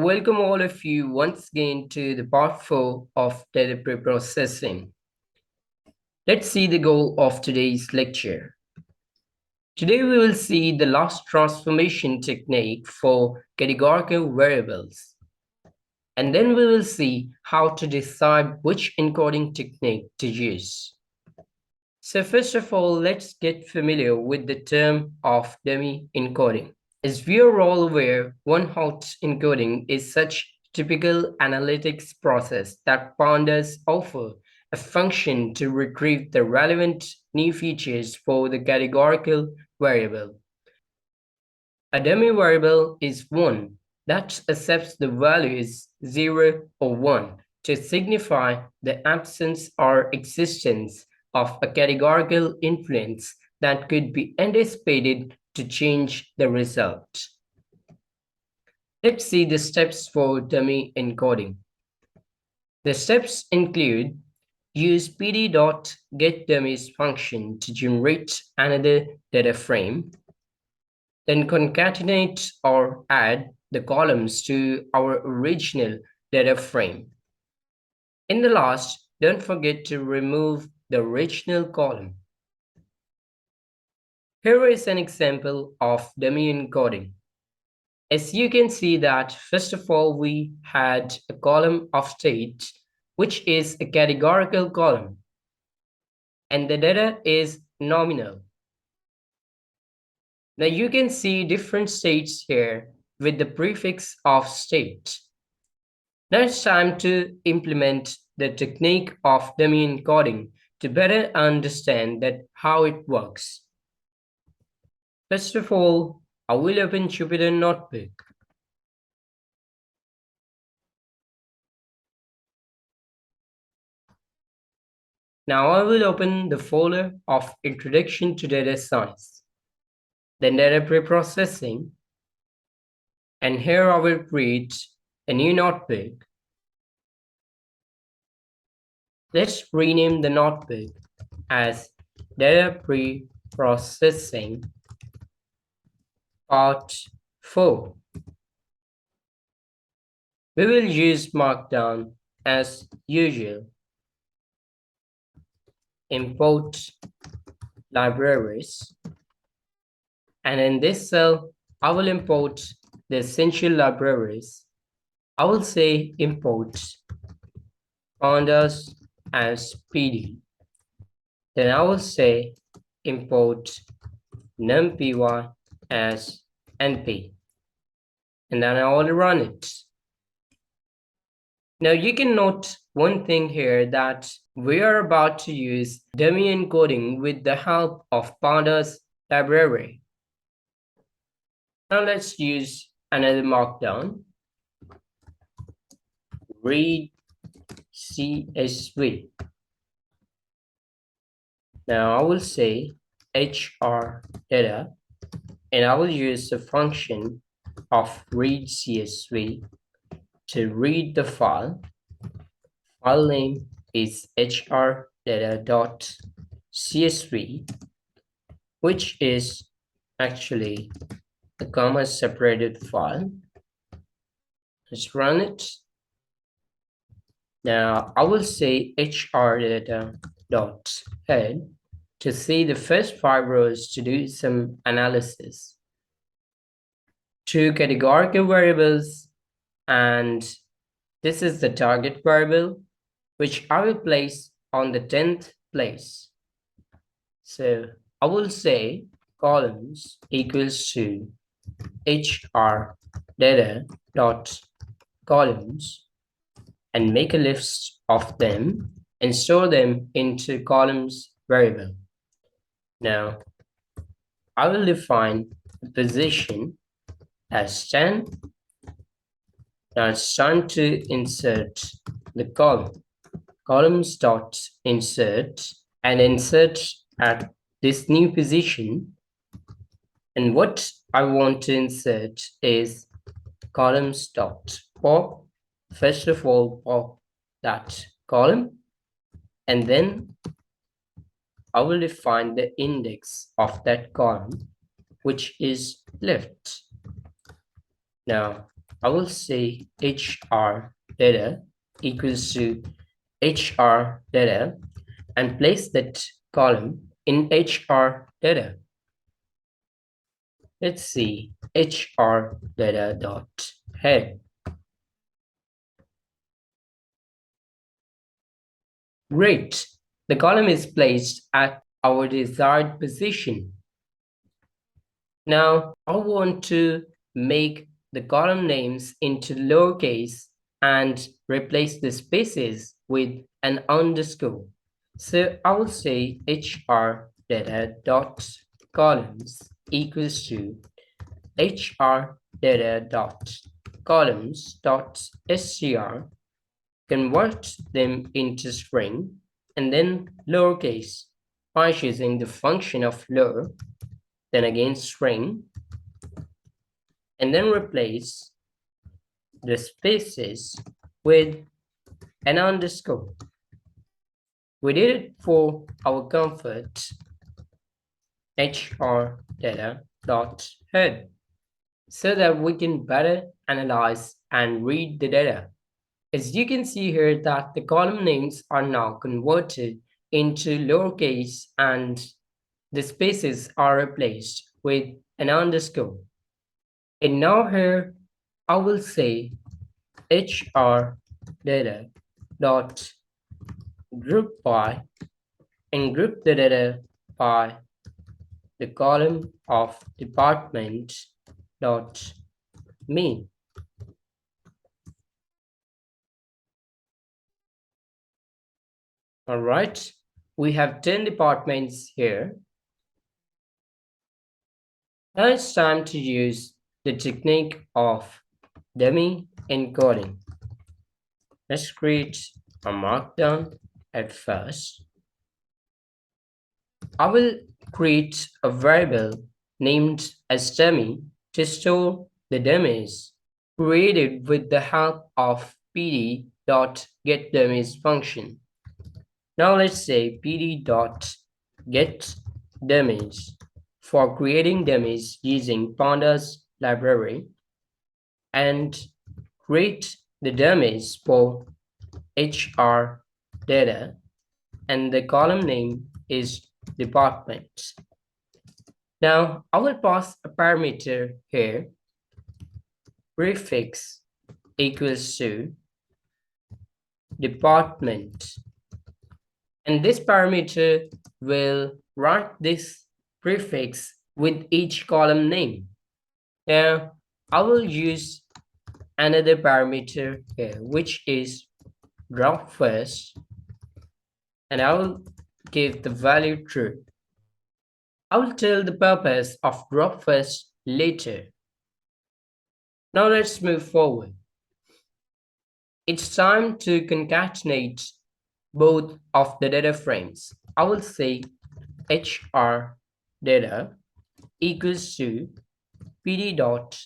welcome all of you once again to the part 4 of data preprocessing. Let's see the goal of today's lecture. Today we will see the last transformation technique for categorical variables. And then we will see how to decide which encoding technique to use. So first of all, let's get familiar with the term of dummy encoding. As we are all aware, one-hot encoding is such typical analytics process that pandas offer a function to retrieve the relevant new features for the categorical variable. A dummy variable is one that accepts the values 0 or 1 to signify the absence or existence of a categorical influence that could be anticipated to change the result. Let's see the steps for dummy encoding. The steps include use pd.getDummies function to generate another data frame, then concatenate or add the columns to our original data frame. In the last, don't forget to remove the original column. Here is an example of dummy encoding. As you can see that, first of all, we had a column of state, which is a categorical column, and the data is nominal. Now you can see different states here with the prefix of state. Now it's time to implement the technique of dummy encoding to better understand how it works. First of all, I will open Jupyter Notebook. Now I will open the folder of Introduction to Data Science, then Data Preprocessing, and here I will create a new notebook. Let's rename the notebook as Data Preprocessing Part 4. We will use Markdown as usual. Import libraries. And in this cell, I will import the essential libraries. I will say import pandas as PD. Then I will say import numpy as np. And then I will run it. Now you can note one thing here that we are about to use dummy encoding with the help of pandas library. Now let's use another markdown. Read CSV. Now I will say HR data, and I will use the function of read CSV to read the file. File name is hrdata.csv, which is actually a comma separated file. Let's run it. Now I will say hrdata.head to see the first 5 rows to do some analysis. 2 categorical variables, and this is the target variable, which I will place on the 10th place. So I will say columns equals to HR data dot columns and make a list of them and store them into columns variable. Now I will define the position as 10. Now it's time to insert the column. Columns dot insert and insert at this new position. And what I want to insert is columns dot pop. First of all, pop that column, and then I will define the index of that column, which is left. Now I will say HR data equals to HR data and place that column in HR data. Let's see HR data dot head. Great. The column is placed at our desired position. Now, I want to make the column names into lowercase and replace the spaces with an underscore. So I will say HR data dot columns equals to HR data dot columns dot str, convert them into string, and then lowercase by choosing the function of lower, then again string, and then replace the spaces with an underscore. We did it for our comfort, HR data dot head, so that we can better analyze and read the data. As you can see here that the column names are now converted into lowercase and the spaces are replaced with an underscore. And now here I will say HR data dot group by and group the data by the column of department dot me. All right, we have 10 departments here. Now it's time to use the technique of dummy encoding. Let's create a markdown at first. I will create a variable named as dummy to store the dummies created with the help of pd.getDummies function. Now let's say pd.getDummies for creating dummies using pandas library and create the dummies for HR data and the column name is department. Now I will pass a parameter here, prefix equals to department, and this parameter will write this prefix with each column name. Now I will use another parameter here, which is drop first, and I will give the value true. I will tell the purpose of drop first later. Now let's move forward. It's time to concatenate both of the data frames. I will say HR data equals to pd.concat,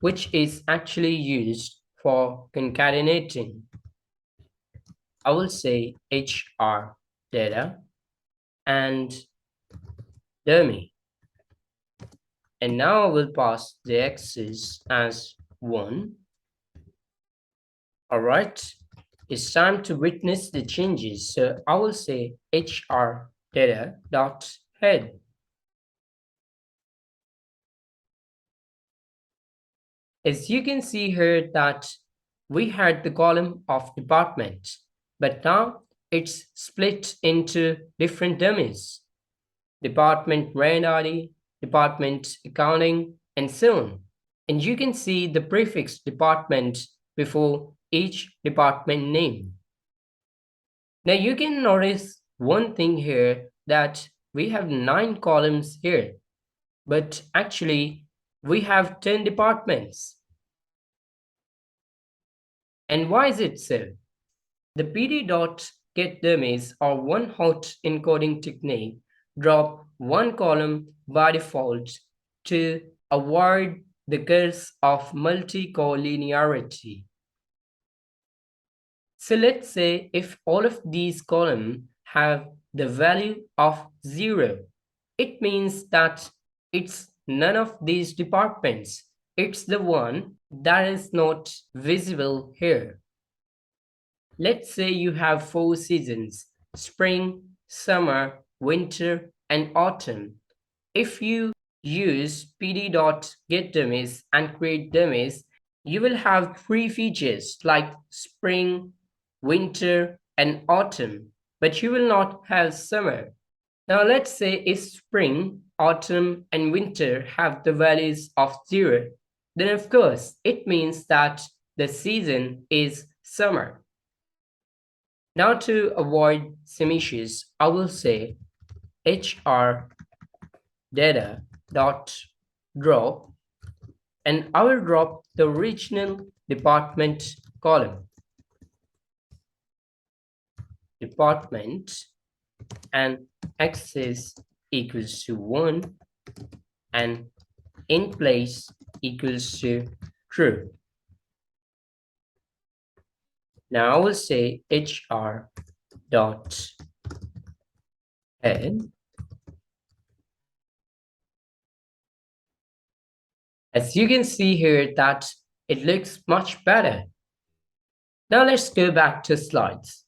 which is actually used for concatenating. I will say HR data and dummy. And now I will pass the x's as 1. All right, it's time to witness the changes. So I will say HR data dot head. As you can see here that we had the column of department, but now it's split into different dummies. Department brand ID, department accounting, and so on. And you can see the prefix department before each department name. Now you can notice one thing here that we have 9 columns here, but actually we have 10 departments. And why is it so? The pd.getDummies or one-hot encoding technique drop one column by default to avoid the curse of multi-collinearity. So let's say if all of these columns have the value of 0, it means that it's none of these departments. It's the one that is not visible here. Let's say you have four seasons: spring, summer, winter, and autumn. If you use pd.getDummies and create dummies, you will have three features like spring, winter, and autumn, but you will not have summer. Now let's say if spring, autumn, and winter have the values of 0, then of course it means that the season is summer. Now to avoid some issues, I will say hr data dot drop, and I will drop the original department column, department, and access equals to 1 and in place equals to true. Now I will say hr dot head. As you can see here that it looks much better. Now let's go back to slides.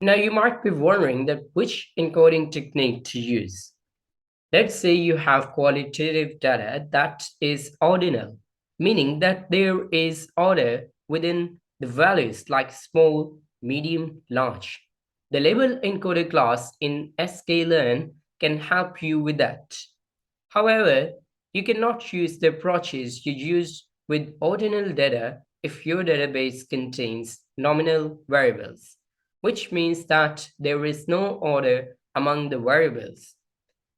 Now you might be wondering that which encoding technique to use. Let's say you have qualitative data that is ordinal, meaning that there is order within the values like small, medium, large. The label encoder class in sklearn can help you with that. However, you cannot use the approaches you use with ordinal data if your database contains nominal variables, which means that there is no order among the variables.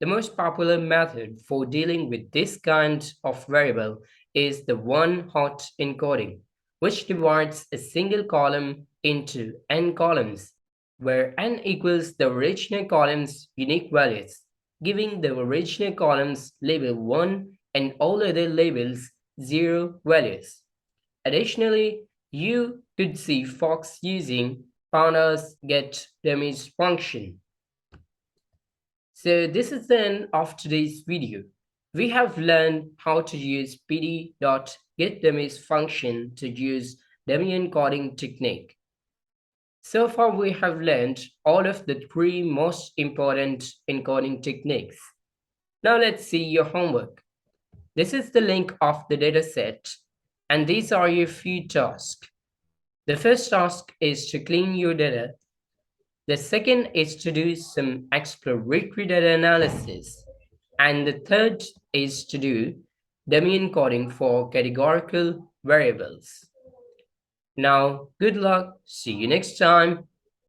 The most popular method for dealing with this kind of variable is the one-hot encoding, which divides a single column into n columns, where n equals the original column's unique values, giving the original columns label 1 and all other labels 0 values. Additionally, you could see Fox using pandas get dummies function. So this is the end of today's video. We have learned how to use pd.getDummies function to use dummy encoding technique. So far we have learned all of the three most important encoding techniques. Now let's see your homework. This is the link of the dataset, and these are your few tasks. The first task is to clean your data. The second is to do some exploratory data analysis. And the third is to do dummy encoding for categorical variables. Now, good luck. See you next time.